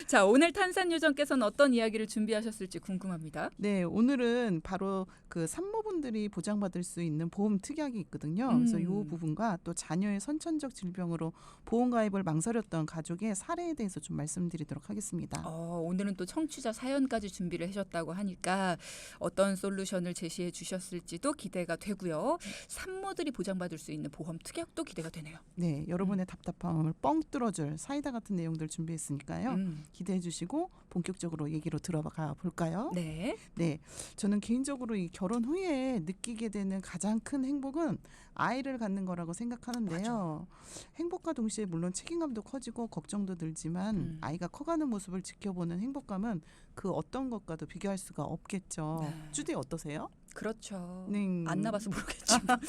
자, 오늘 탄산요정께서는 어떤 이야기를 준비하셨을지 궁금합니다. 네, 오늘은 바로 그 산모분들이 보장받을 수 있는 보험 특약이 있거든요. 그래서 이 부분과 또 자녀의 선천적 질병으로 보험 가입을 망설였던 가족의 사례에 대해서 좀 말씀드리도록 하겠습니다. 오늘은 또 청취자 사연까지 준비를 하셨다고 하니까 어떤 솔루션을 제시해 주셨을지도 기대가 되고요. 산모들이 보장받을 수 있는 보험 특약도 기대가 되네요. 네, 여러분의 답답함을 뻥 뚫어줄 사이다 같은 내용들 준비했으니까요. 기대해 주시고 본격적으로 얘기로 들어가 볼까요? 네. 네, 저는 개인적으로 이 결혼 후에 느끼게 되는 가장 큰 행복은 아이를 갖는 거라고 생각하는데요. 행복과 동시에 물론 책임감도 커지고 걱정도 들지만 아이가 커가는 모습을 지켜보는 행복감은 그 어떤 것과도 비교할 수가 없겠죠. 네. 주디 어떠세요? 그렇죠. 네. 안 나봐서 모르겠지만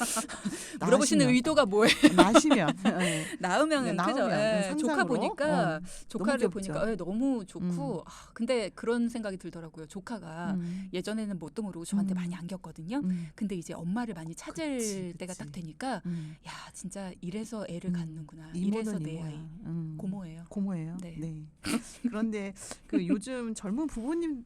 물어보시는 의도가 뭐예요? 나시면 네. 낳으면 네, 그죠? 나오면, 네, 예, 조카 상상으로. 보니까 조카를 너무 귀엽죠. 보니까 너무 좋고 근데 그런 생각이 들더라고요. 조카가 예전에는 뭣도 모르고 저한테 많이 안겼거든요. 근데 이제 엄마를 많이 찾을 그치. 때가 딱 되니까 야 진짜 이래서 애를 갖는구나. 이모는 이래서 내 이모야. 아이. 고모예요. 고모예요. 네. 네. 그런데 그 요즘 젊은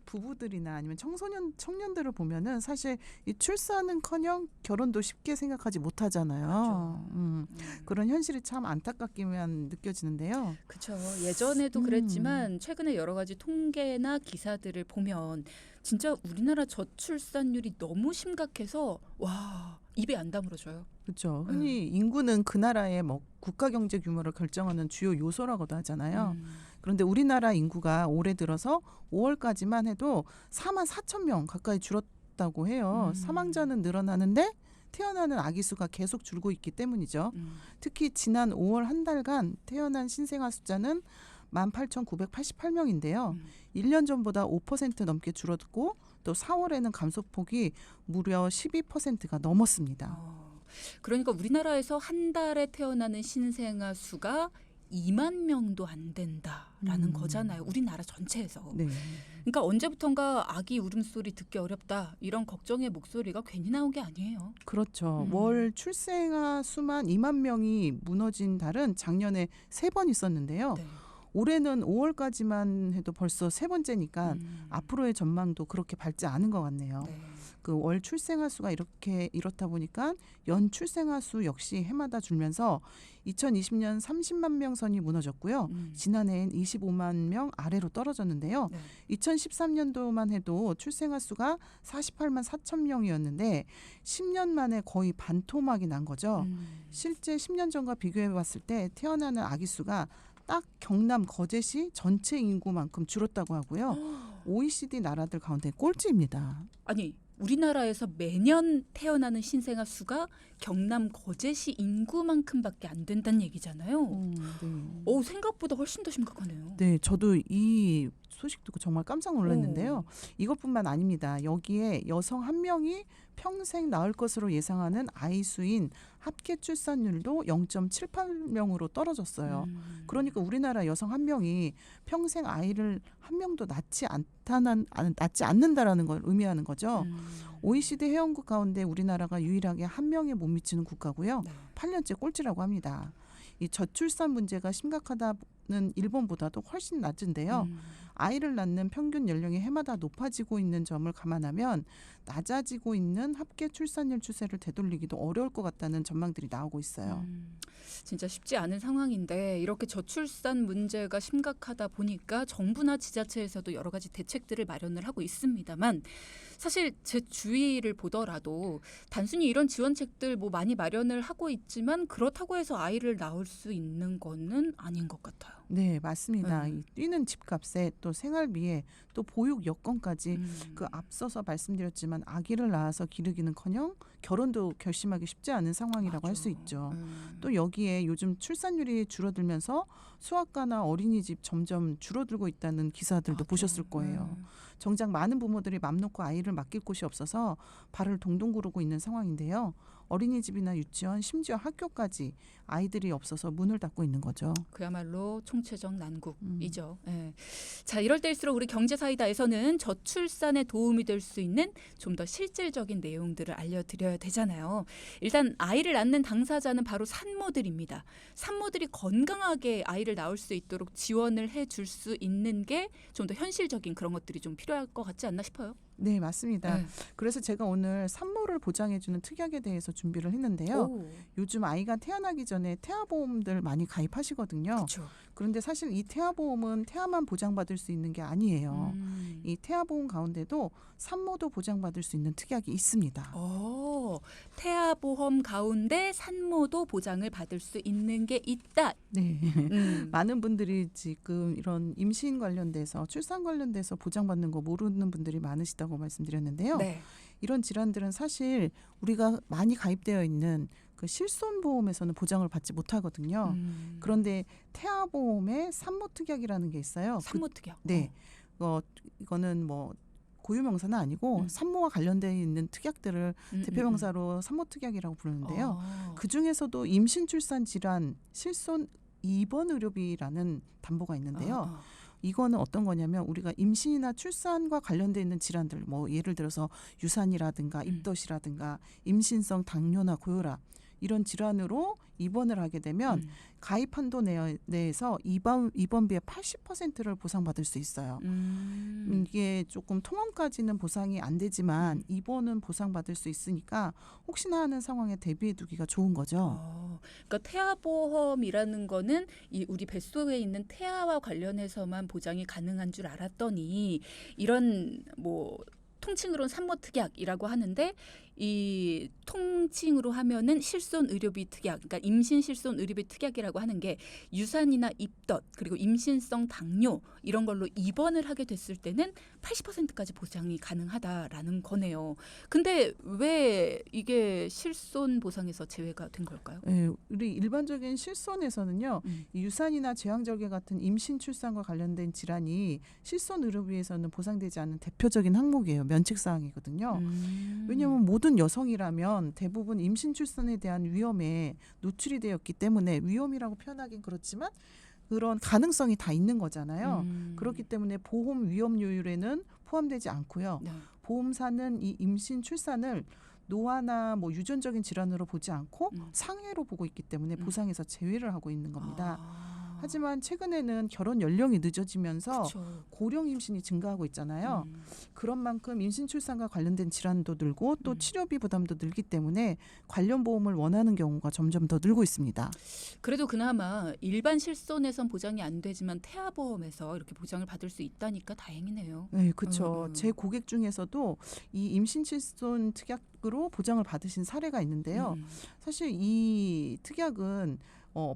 부부들이나 아니면 청년들을 보면은 사실 이 출산은커녕 결혼도 쉽게 생각하지 못하잖아요. 그런 현실이 참 안타깝게만 느껴지는데요. 그렇죠. 예전에도 그랬지만 최근에 여러 가지 통계나 기사들을 보면 진짜 우리나라 저출산율이 너무 심각해서 와 입에 안 다물어져요. 그렇죠. 흔히 인구는 그 나라의 뭐 국가 경제 규모를 결정하는 주요 요소라고도 하잖아요. 그런데 우리나라 인구가 올해 들어서 5월까지만 해도 4만 4천 명 가까이 줄었다고 해요. 사망자는 늘어나는데 태어나는 아기 수가 계속 줄고 있기 때문이죠. 특히 지난 5월 한 달간 태어난 신생아 숫자는 18,988명인데요. 1년 전보다 5% 넘게 줄었고 또 4월에는 감소폭이 무려 12%가 넘었습니다. 그러니까 우리나라에서 한 달에 태어나는 신생아 수가 2만 명도 안 된다라는 거잖아요. 우리나라 전체에서. 네. 그러니까 언제부턴가 아기 울음소리 듣기 어렵다 이런 걱정의 목소리가 괜히 나온 게 아니에요. 그렇죠. 월 출생아 수만 2만 명이 무너진 달은 작년에 3번 있었는데요. 네. 올해는 5월까지만 해도 벌써 3번째니까 앞으로의 전망도 그렇게 밝지 않은 것 같네요. 네. 그 월 출생아 수가 이렇다 보니까 연 출생아 수 역시 해마다 줄면서 2020년 30만 명 선이 무너졌고요. 지난해엔 25만 명 아래로 떨어졌는데요. 네. 2013년도만 해도 출생아 수가 48만 4천 명이었는데 10년 만에 거의 반토막이 난 거죠. 실제 10년 전과 비교해 봤을 때 태어나는 아기 수가 딱 경남 거제시 전체 인구만큼 줄었다고 하고요. OECD 나라들 가운데 꼴찌입니다. 아니 우리나라에서 매년 태어나는 신생아 수가 경남 거제시 인구만큼밖에 안 된다는 얘기잖아요. 네. 생각보다 훨씬 더 심각하네요. 네, 저도 이 소식 듣고 정말 깜짝 놀랐는데요. 이것뿐만 아닙니다. 여기에 여성 한 명이 평생 낳을 것으로 예상하는 아이 수인 합계 출산율도 0.78명으로 떨어졌어요. 그러니까 우리나라 여성 한 명이 평생 아이를 한 명도 낳지 않는다라는 걸 의미하는 거죠. OECD 회원국 가운데 우리나라가 유일하게 한 명에 못 미치는 국가고요. 네. 8년째 꼴찌라고 합니다. 이 저출산 문제가 심각하다는 일본보다도 훨씬 낮은데요. 아이를 낳는 평균 연령이 해마다 높아지고 있는 점을 감안하면 낮아지고 있는 합계 출산율 추세를 되돌리기도 어려울 것 같다는 전망들이 나오고 있어요. 진짜 쉽지 않은 상황인데 이렇게 저출산 문제가 심각하다 보니까 정부나 지자체에서도 여러 가지 대책들을 마련을 하고 있습니다만 사실 제 주위를 보더라도 단순히 이런 지원책들 뭐 많이 마련을 하고 있지만 그렇다고 해서 아이를 낳을 수 있는 거는 아닌 것 같아요. 네, 맞습니다. 이 뛰는 집값에 또 생활비에 또 보육 여건까지 그 앞서서 말씀드렸지만 아기를 낳아서 기르기는커녕 결혼도 결심하기 쉽지 않은 상황이라고 할 수 있죠. 또 여기에 요즘 출산율이 줄어들면서 수학가나 어린이집 점점 줄어들고 있다는 기사들도 보셨을 거예요. 정작 많은 부모들이 맘 놓고 아이를 맡길 곳이 없어서 발을 동동 구르고 있는 상황인데요. 어린이집이나 유치원, 심지어 학교까지 아이들이 없어서 문을 닫고 있는 거죠. 그야말로 총체적 난국이죠. 예. 자, 이럴 때일수록 우리 경제사이다에서는 저출산에 도움이 될 수 있는 좀 더 실질적인 내용들을 알려드려야 되잖아요. 일단 아이를 낳는 당사자는 바로 산모들입니다. 산모들이 건강하게 아이를 낳을 수 있도록 지원을 해줄 수 있는 게 좀 더 현실적인 그런 것들이 좀 필요할 것 같지 않나 싶어요. 네, 맞습니다. 네. 그래서 제가 오늘 산모를 보장해주는 특약에 대해서 준비를 했는데요. 오, 요즘 아이가 태어나기 전에 태아보험들 많이 가입하시거든요. 그렇죠. 그런데 사실 이 태아보험은 태아만 보장받을 수 있는 게 아니에요. 이 태아보험 가운데도 산모도 보장받을 수 있는 특약이 있습니다. 태아보험 가운데 산모도 보장을 받을 수 있는 게 있다. 네. 많은 분들이 지금 이런 임신 관련돼서 출산 관련돼서 보장받는 거 모르는 분들이 많으시다고 말씀드렸는데요. 네. 이런 질환들은 사실 우리가 많이 가입되어 있는 그 실손보험에서는 보장을 받지 못하거든요. 그런데 태아보험에 산모특약이라는 게 있어요. 산모특약. 네. 이거는 뭐 고유명사는 아니고 산모와 관련되어 있는 특약들을 대표명사로 산모특약이라고 부르는데요. 그 중에서도 임신, 출산 질환, 실손 입원 의료비라는 담보가 있는데요. 이거는 어떤 거냐면 우리가 임신이나 출산과 관련돼 있는 질환들, 뭐 예를 들어서 유산이라든가 입덧이라든가 임신성 당뇨나 고혈압 이런 질환으로 입원을 하게 되면 가입 한도 내에서 입원비의 80%를 보상받을 수 있어요. 이게 조금 통원까지는 보상이 안 되지만 입원은 보상받을 수 있으니까 혹시나 하는 상황에 대비해 두기가 좋은 거죠. 그러니까 태아보험이라는 거는 이 우리 뱃속에 있는 태아와 관련해서만 보장이 가능한 줄 알았더니 이런 뭐 통칭으로는 산모특약이라고 하는데 이 통칭으로 하면은 실손의료비 특약, 그러니까 임신 실손의료비 특약이라고 하는 게 유산이나 입덧 그리고 임신성 당뇨 이런 걸로 입원을 하게 됐을 때는 80%까지 보장이 가능하다라는 거네요. 근데 왜 이게 실손 보상에서 제외가 된 걸까요? 네, 우리 일반적인 실손에서는요, 이 유산이나 제왕절개 같은 임신 출산과 관련된 질환이 실손의료비에서는 보상되지 않는 대표적인 항목이에요. 면책사항이거든요. 왜냐하면 모든 여성이라면 대부분 임신 출산에 대한 위험에 노출이 되었기 때문에 위험이라고 표현하긴 그렇지만 그런 가능성이 다 있는 거잖아요. 그렇기 때문에 보험 위험료율에는 포함되지 않고요. 네. 보험사는 이 임신 출산을 노화나 뭐 유전적인 질환으로 보지 않고 상해로 보고 있기 때문에 보상에서 제외를 하고 있는 겁니다. 하지만 최근에는 결혼 연령이 늦어지면서 그쵸. 고령 임신이 증가하고 있잖아요. 그런 만큼 임신 출산과 관련된 질환도 늘고 또 치료비 부담도 늘기 때문에 관련 보험을 원하는 경우가 점점 더 늘고 있습니다. 그래도 그나마 일반 실손에선 보장이 안 되지만 태아보험에서 이렇게 보장을 받을 수 있다니까 다행이네요. 네, 그렇죠. 제 고객 중에서도 이 임신 실손 특약으로 보장을 받으신 사례가 있는데요. 사실 이 특약은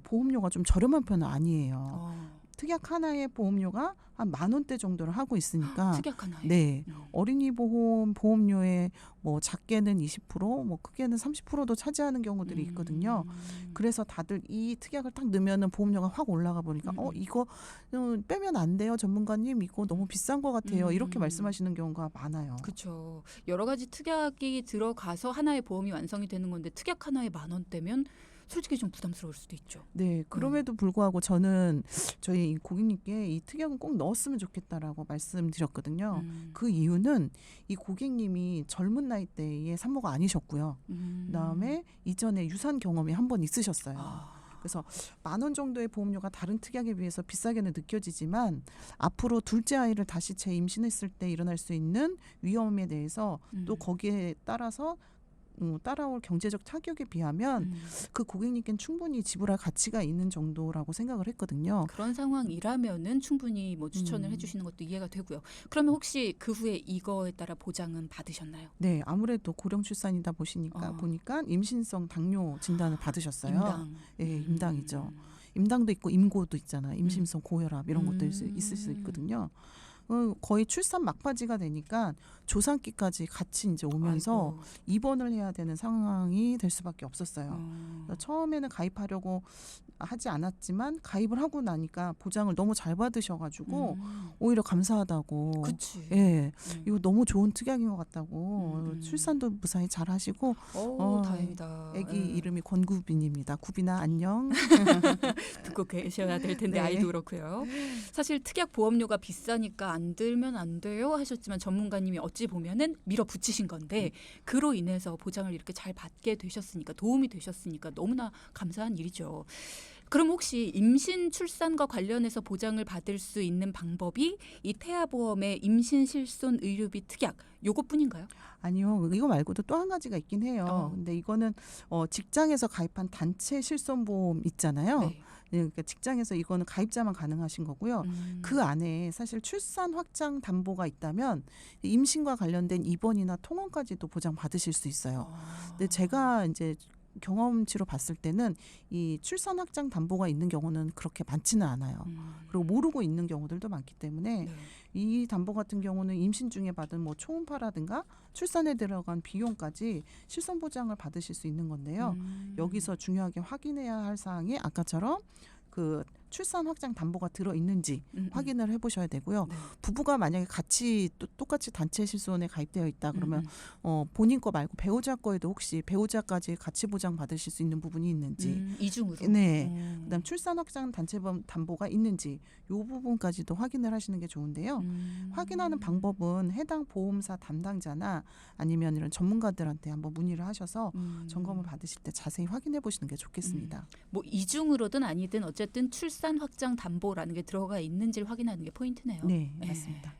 보험료가 좀 저렴한 편은 아니에요. 특약 하나의 보험료가 한 10,000원대 정도를 하고 있으니까 특약 하나에. 네. 어린이 보험료의 뭐 작게는 20%, 뭐 크게는 30%도 차지하는 경우들이 있거든요. 그래서 다들 이 특약을 딱 넣으면은 보험료가 확 올라가 보니까 이거 빼면 안 돼요, 전문가님. 이거 너무 비싼 것 같아요. 이렇게 말씀하시는 경우가 많아요. 그렇죠. 여러 가지 특약이 들어가서 하나의 보험이 완성이 되는 건데 특약 하나에 10,000원대면 솔직히 좀 부담스러울 수도 있죠. 네, 그럼에도 불구하고 저는 저희 고객님께 이 특약은 꼭 넣었으면 좋겠다라고 말씀드렸거든요. 그 이유는 이 고객님이 젊은 나이대의 산모가 아니셨고요. 그다음에 이전에 유산 경험이 한 번 있으셨어요. 그래서 10,000원 정도의 보험료가 다른 특약에 비해서 비싸게는 느껴지지만 앞으로 둘째 아이를 다시 재임신했을 때 일어날 수 있는 위험에 대해서 또 거기에 따라서 따라올 경제적 타격에 비하면 그 고객님께는 충분히 지불할 가치가 있는 정도라고 생각을 했거든요. 그런 상황이라면은 충분히 뭐 추천을 해주시는 것도 이해가 되고요. 그러면 혹시 그 후에 이거에 따라 보장은 받으셨나요? 네, 아무래도 고령 출산이다 보니까 임신성 당뇨 진단을 받으셨어요. 임당. 네, 임당이죠. 임당도 있고 임고도 있잖아요. 임신성 고혈압 이런 것도 있을 수 있거든요. 거의 출산 막바지가 되니까 조산기까지 같이 이제 오면서 아이고. 입원을 해야 되는 상황이 될 수밖에 없었어요. 어. 그래서 처음에는 가입하려고 하지 않았지만 가입을 하고 나니까 보장을 너무 잘 받으셔가지고 오히려 감사하다고. 그치. 예, 음. 이거 너무 좋은 특약인 것 같다고. 음. 출산도 무사히 잘 하시고 다행이다. 아기 예. 이름이 권구빈입니다. 구빈아 안녕. 듣고 계셔야 될 텐데 네. 아이도 그렇고요. 사실 특약 보험료가 비싸니까 안 들면 안 돼요 하셨지만 전문가님이 어찌 보면은 밀어붙이신 건데 그로 인해서 보장을 이렇게 잘 받게 되셨으니까 도움이 되셨으니까 너무나 감사한 일이죠. 그럼 혹시 임신 출산과 관련해서 보장을 받을 수 있는 방법이 이 태아보험의 임신 실손 의료비 특약 요것뿐인가요? 아니요, 이거 말고도 또 한 가지가 있긴 해요. 어. 근데 이거는 직장에서 가입한 단체 실손보험 있잖아요. 네. 네, 그러니까 직장에서 이거는 가입자만 가능하신 거고요. 그 안에 사실 출산 확장 담보가 있다면 임신과 관련된 입원이나 통원까지도 보장 받으실 수 있어요. 근데 제가 이제 경험치로 봤을 때는 이 출산 확장 담보가 있는 경우는 그렇게 많지는 않아요. 그리고 모르고 있는 경우들도 많기 때문에 네. 이 담보 같은 경우는 임신 중에 받은 뭐 초음파라든가 출산에 들어간 비용까지 실손 보장을 받으실 수 있는 건데요. 여기서 중요하게 확인해야 할 사항이 아까처럼 그 출산 확장 담보가 들어 있는지 확인을 해보셔야 되고요. 네. 부부가 만약에 같이 또 똑같이 단체 실손에 가입되어 있다 그러면 본인 거 말고 배우자 거에도 혹시 배우자까지 같이 보장 받으실 수 있는 부분이 있는지, 이중으로. 네, 그다음 출산 확장 단체 담보가 있는지 이 부분까지도 확인을 하시는 게 좋은데요. 확인하는 방법은 해당 보험사 담당자나 아니면 이런 전문가들한테 한번 문의를 하셔서 점검을 받으실 때 자세히 확인해 보시는 게 좋겠습니다. 뭐 이중으로든 아니든 어쨌든 출산 확장 담보라는 게 들어가 있는지를 확인하는 게 포인트네요. 네, 맞습니다.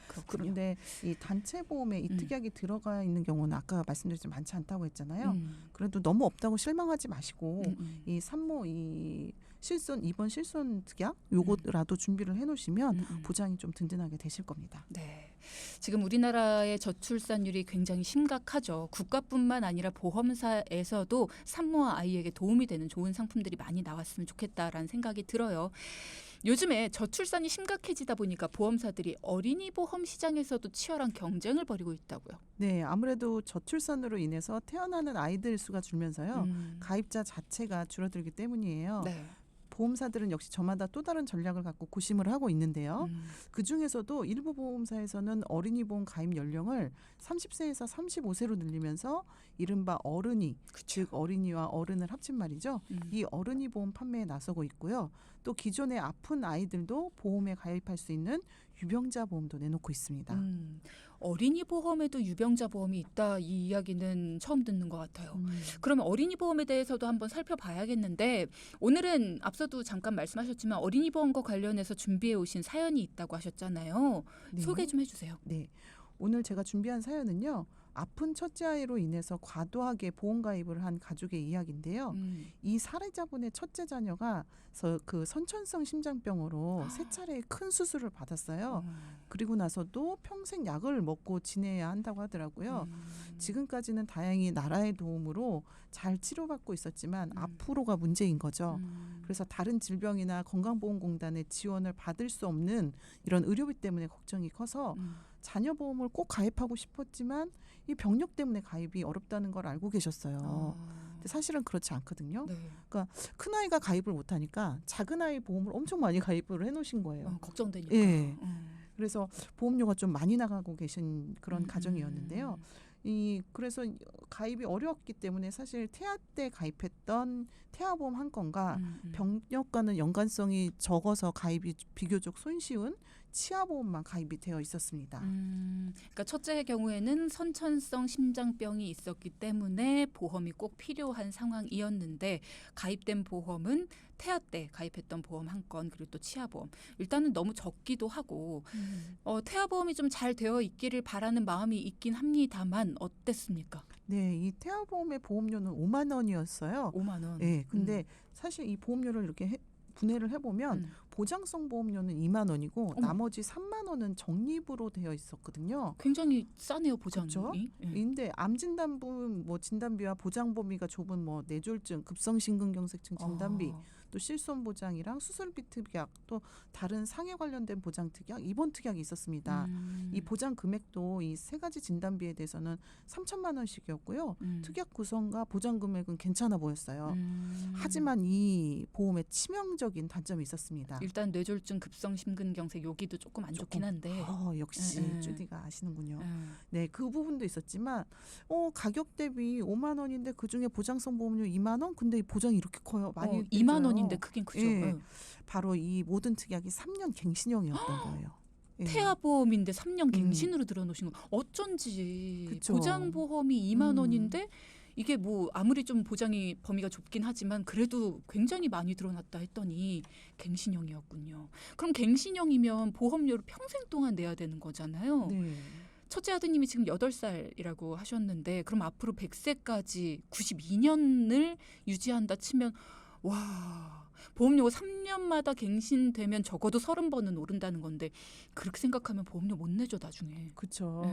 그렇군요. 그런데 이 단체 보험에 이 특약이 들어가 있는 경우는 아까 말씀드렸지만 많지 않다고 했잖아요. 그래도 너무 없다고 실망하지 마시고 이 산모 이 실손 입원 실손 특약 요거라도 준비를 해놓으시면 보장이 좀 든든하게 되실 겁니다. 네. 지금 우리나라의 저출산율이 굉장히 심각하죠. 국가뿐만 아니라 보험사에서도 산모와 아이에게 도움이 되는 좋은 상품들이 많이 나왔으면 좋겠다라는 생각이 들어요. 요즘에 저출산이 심각해지다 보니까 보험사들이 어린이 보험 시장에서도 치열한 경쟁을 벌이고 있다고요. 네, 아무래도 저출산으로 인해서 태어나는 아이들 수가 줄면서요. 가입자 자체가 줄어들기 때문이에요. 네. 보험사들은 역시 저마다 또 다른 전략을 갖고 고심을 하고 있는데요. 그중에서도 일부 보험사에서는 어린이 보험 가입 연령을 30세에서 35세로 늘리면서 이른바 어른이, 즉 어린이와 어른을 합친 말이죠. 이 어른이 보험 판매에 나서고 있고요. 또 기존에 아픈 아이들도 보험에 가입할 수 있는 유병자 보험도 내놓고 있습니다. 어린이 보험에도 유병자 보험이 있다, 이 이야기는 처음 듣는 것 같아요. 그러면 어린이 보험에 대해서도 한번 살펴봐야겠는데 오늘은 앞서도 잠깐 말씀하셨지만 어린이 보험과 관련해서 준비해 오신 사연이 있다고 하셨잖아요. 네. 소개 좀 해주세요. 네, 오늘 제가 준비한 사연은요. 아픈 첫째 아이로 인해서 과도하게 보험 가입을 한 가족의 이야기인데요. 이 사례자분의 첫째 자녀가 그 선천성 심장병으로 세 차례의 큰 수술을 받았어요. 그리고 나서도 평생 약을 먹고 지내야 한다고 하더라고요. 지금까지는 다행히 나라의 도움으로 잘 치료받고 있었지만 앞으로가 문제인 거죠. 그래서 다른 질병이나 건강보험공단의 지원을 받을 수 없는 이런 의료비 때문에 걱정이 커서 자녀 보험을 꼭 가입하고 싶었지만 이 병력 때문에 가입이 어렵다는 걸 알고 계셨어요. 근데 사실은 그렇지 않거든요. 네. 큰 아이가 가입을 못하니까 작은 아이 보험을 엄청 많이 가입을 해놓으신 거예요. 걱정되니까. 예. 그래서 보험료가 좀 많이 나가고 계신 그런 가정이었는데요. 그래서 가입이 어려웠기 때문에 사실 태아 때 가입했던 태아보험 한 건과 병력과는 연관성이 적어서 가입이 비교적 손쉬운 치아보험만 가입이 되어 있었습니다. 그러니까 첫째의 경우에는 선천성 심장병이 있었기 때문에 보험이 꼭 필요한 상황이었는데 가입된 보험은 태아 때 가입했던 보험 한 건 그리고 또 치아보험 일단은 너무 적기도 하고 태아보험이 좀 잘 되어 있기를 바라는 마음이 있긴 합니다만 어땠습니까? 네, 이 태아보험의 보험료는 5만 원이었어요. 5만 원. 네, 근데 사실 이 보험료를 이렇게 분해를 해보면 보장성 보험료는 2만 원이고 어머. 나머지 3만 원은 적립으로 되어 있었거든요. 굉장히 싸네요, 보장이. 그렇죠? 근데 암 진단부 뭐 진단비와 보장 범위가 좁은 뭐 뇌졸중, 급성 심근경색증 진단비, 또 실손 보장이랑 수술비 특약, 또 다른 상해 관련된 보장 특약, 입원 특약이 있었습니다. 이 보장 금액도 이 세 가지 진단비에 대해서는 3천만 원씩이었고요. 특약 구성과 보장 금액은 괜찮아 보였어요. 하지만 이 보험에 치명적인 단점이 있었습니다. 일단 뇌졸중, 급성 심근경색 여기도 조금 안 좋긴 한데. 역시 쭈디가 아시는군요. 네, 그 부분도 있었지만 가격 대비 5만 원인데 그중에 보장성 보험료 2만 원? 근데 이 보장이 이렇게 커요. 많이 2만 원인데 크긴 크죠. 예. 바로 이 모든 특약이 3년 갱신형이었던 거예요. 예. 태아보험인데 3년 갱신으로 들어놓으신 거. 어쩐지 그쵸. 보장보험이 2만 원인데 이게 뭐 아무리 좀 보장이 범위가 좁긴 하지만 그래도 굉장히 많이 들어놨다 했더니 갱신형이었군요. 그럼 갱신형이면 보험료를 평생 동안 내야 되는 거잖아요. 네. 첫째 아드님이 지금 8살이라고 하셨는데 그럼 앞으로 100세까지 92년을 유지한다 치면 와 보험료가 3년마다 갱신되면 적어도 30번은 오른다는 건데 그렇게 생각하면 보험료 못 내죠 나중에. 그렇죠.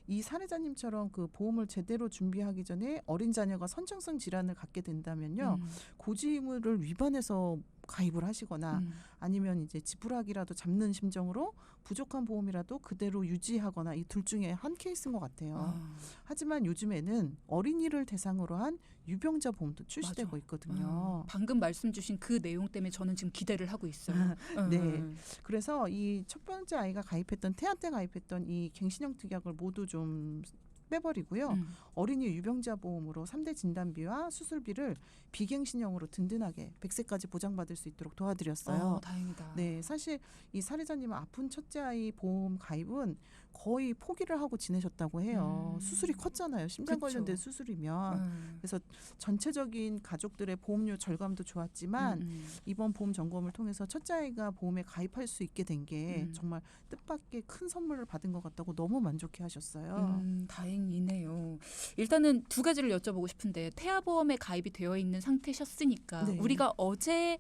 이 사례자님처럼 그 보험을 제대로 준비하기 전에 어린 자녀가 선천성 질환을 갖게 된다면요. 고지의무를 위반해서 가입을 하시거나 아니면 이제 지푸라기라도 잡는 심정으로 부족한 보험이라도 그대로 유지하거나 이 둘 중에 한 케이스인 것 같아요. 하지만 요즘에는 어린이를 대상으로 한 유병자 보험도 출시되고 맞아. 있거든요. 방금 말씀 주신 그 내용 때문에 저는 지금 기대를 하고 있어요. 네. 그래서 이 첫 번째 아이가 가입했던 태아 때 가입했던 이 갱신형 특약을 모두 좀 빼버리고요. 어린이 유병자 보험으로 3대 진단비와 수술비를 비갱신형으로 든든하게 100세까지 보장받을 수 있도록 도와드렸어요. 다행이다. 네, 사실 이 사례자님은 아픈 첫째 아이 보험 가입은 거의 포기를 하고 지내셨다고 해요. 수술이 컸잖아요. 심장 그쵸. 관련된 수술이면. 그래서 전체적인 가족들의 보험료 절감도 좋았지만 이번 보험 점검을 통해서 첫째 아이가 보험에 가입할 수 있게 된 게 정말 뜻밖의 큰 선물을 받은 것 같다고 너무 만족해 하셨어요. 다행이네요. 일단은 두 가지를 여쭤보고 싶은데 태아보험에 가입이 되어 있는 상태셨으니까 네. 우리가 어제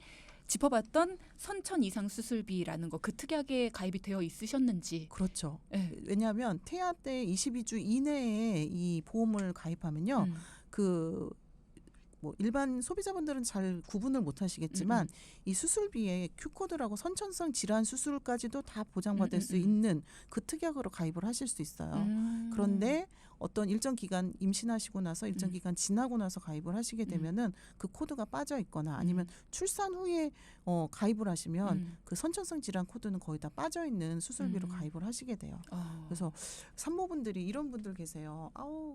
짚어봤던 선천 이상 수술비라는 거 그 특약에 가입이 되어 있으셨는지. 그렇죠. 네. 왜냐하면 태아 때 22주 이내에 이 보험을 가입하면요. 그 뭐 일반 소비자분들은 잘 구분을 못 하시겠지만 이 수술비에 Q코드라고 선천성 질환 수술까지도 다 보장받을 수 있는 그 특약으로 가입을 하실 수 있어요. 그런데 어떤 일정 기간 임신하시고 나서 일정 기간 지나고 나서 가입을 하시게 되면은 그 코드가 빠져 있거나 아니면 출산 후에 가입을 하시면 그 선천성 질환 코드는 거의 다 빠져 있는 수술비로 가입을 하시게 돼요. 그래서 산모분들이 이런 분들 계세요.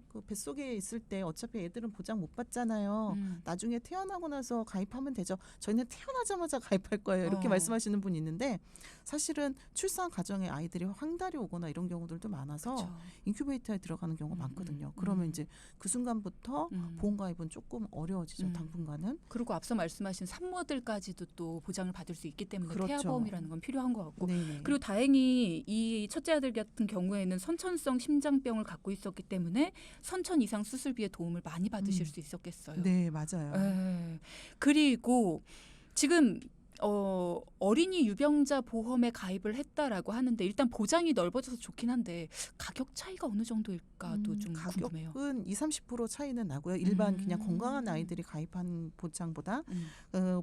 그 뱃속에 있을 때 어차피 애들은 보장 못 받잖아요. 나중에 태어나고 나서 가입하면 되죠. 저희는 태어나자마자 가입할 거예요. 이렇게 말씀하시는 분이 있는데 사실은 출산 과정에 아이들이 황달이 오거나 이런 경우들도 많아서 그쵸. 인큐베이터에 들어가는 경우가 많거든요. 그러면 이제 그 순간부터 보험 가입은 조금 어려워지죠. 당분간은. 그리고 앞서 말씀하신 산모들까지도 또 보장을 받을 수 있기 때문에 그렇죠. 태아보험이라는 건 필요한 것 같고 네네. 그리고 다행히 이 첫째 아들 같은 경우에는 선천성 심장병을 갖고 있었기 때문에 선천 이상 수술비의 도움을 많이 받으실 수 있었겠어요. 네, 맞아요. 그리고 지금 어린이 유병자 보험에 가입을 했다라고 하는데 일단 보장이 넓어져서 좋긴 한데 가격 차이가 어느 정도일까도 좀 궁금해요. 가격은 20-30% 차이는 나고요. 일반 그냥 건강한 아이들이 가입한 보장보다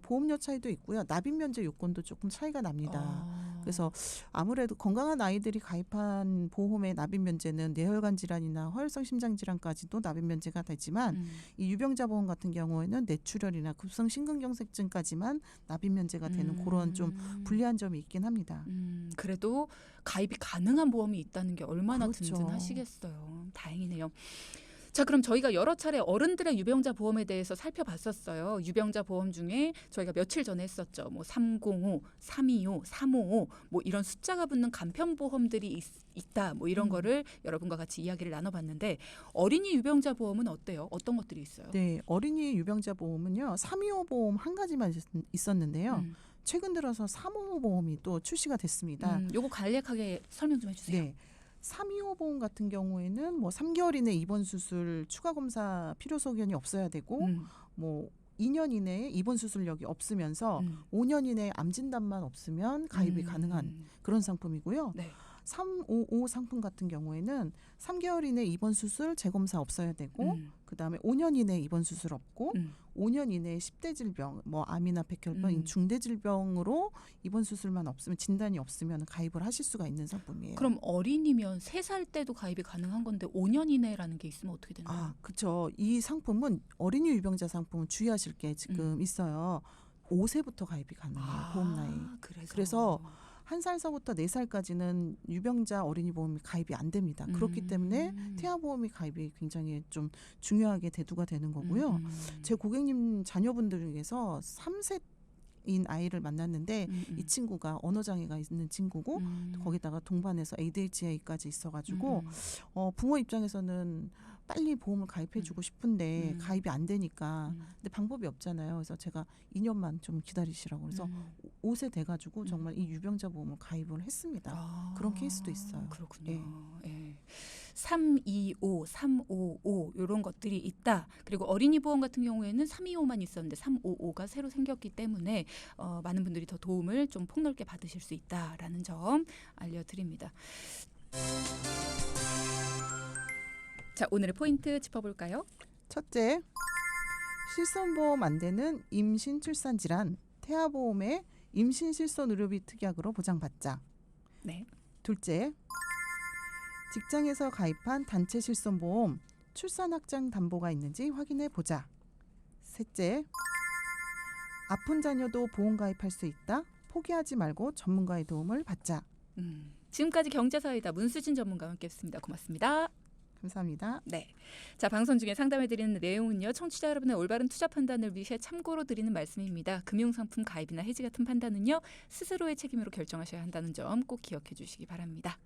보험료 차이도 있고요. 납입 면제 요건도 조금 차이가 납니다. 그래서 아무래도 건강한 아이들이 가입한 보험의 납입 면제는 뇌혈관 질환이나 허혈성 심장 질환까지도 납입 면제가 되지만 이 유병자 보험 같은 경우에는 뇌출혈이나 급성 심근경색증까지만 납입 면제가 되는 그런 좀 불리한 점이 있긴 합니다. 그래도 가입이 가능한 보험이 있다는 게 얼마나 그렇죠. 든든하시겠어요. 다행이네요. 자, 그럼 저희가 여러 차례 어른들의 유병자 보험에 대해서 살펴봤었어요. 유병자 보험 중에 저희가 며칠 전에 했었죠. 뭐 305, 325, 355 뭐 이런 숫자가 붙는 간편 보험들이 있다. 뭐 이런 거를 여러분과 같이 이야기를 나눠봤는데 어린이 유병자 보험은 어때요? 어떤 것들이 있어요? 네, 어린이 유병자 보험은요. 325 보험 한 가지만 있었는데요. 최근 들어서 355 보험이 또 출시가 됐습니다. 요거 간략하게 설명 좀 해주세요. 네. 325 보험 같은 경우에는 뭐 3개월 이내 입원 수술 추가 검사 필요 소견이 없어야 되고 뭐 2년 이내에 입원 수술력이 없으면서 5년 이내에 암 진단만 없으면 가입이 가능한 그런 상품이고요. 네. 355 상품 같은 경우에는 3개월 이내 입원 수술 재검사 없어야 되고 그다음에 5년 이내 입원 수술 없고 5년 이내에 10대 질병, 뭐 암이나 백혈병, 중대 질병으로 입원 수술만 없으면 진단이 없으면 가입을 하실 수가 있는 상품이에요. 그럼 어린이면 3살 때도 가입이 가능한 건데 5년 이내라는 게 있으면 어떻게 되나요? 아, 그렇죠. 이 상품은 어린이 유병자 상품은 주의하실 게 지금 있어요. 5세부터 가입이 가능해요. 보험 나이. 그래서 1살서부터 4살까지는 유병자 어린이 보험이 가입이 안 됩니다. 그렇기 때문에 태아보험이 가입이 굉장히 좀 중요하게 대두가 되는 거고요. 제 고객님 자녀분들 중에서 3세인 아이를 만났는데 이 친구가 언어장애가 있는 친구고 거기다가 동반해서 ADHD까지 있어가지고 부모 입장에서는 빨리 보험을 가입해주고 싶은데 가입이 안 되니까 근데 방법이 없잖아요. 그래서 제가 2년만 좀 기다리시라고 그래서 5세 돼가지고 정말 이 유병자 보험을 가입을 했습니다. 그런 케이스도 있어요. 그렇군요. 예. 예. 325, 355 이런 것들이 있다. 그리고 어린이 보험 같은 경우에는 325만 있었는데 355가 새로 생겼기 때문에 많은 분들이 더 도움을 좀 폭넓게 받으실 수 있다라는 점 알려드립니다. 자, 오늘의 포인트 짚어볼까요? 첫째, 실손보험 안 되는 임신 출산 질환, 태아보험의 임신 실손 의료비 특약으로 보장받자. 네. 둘째, 직장에서 가입한 단체 실손보험, 출산 확장 담보가 있는지 확인해 보자. 셋째, 아픈 자녀도 보험 가입할 수 있다. 포기하지 말고 전문가의 도움을 받자. 지금까지 경제사이다 문수진 전문가와 함께했습니다. 고맙습니다. 감사합니다. 네. 자, 방송 중에 상담해드리는 내용은요. 청취자 여러분의 올바른 투자 판단을 위해 참고로 드리는 말씀입니다. 금융상품 가입이나 해지 같은 판단은요. 스스로의 책임으로 결정하셔야 한다는 점 꼭 기억해 주시기 바랍니다.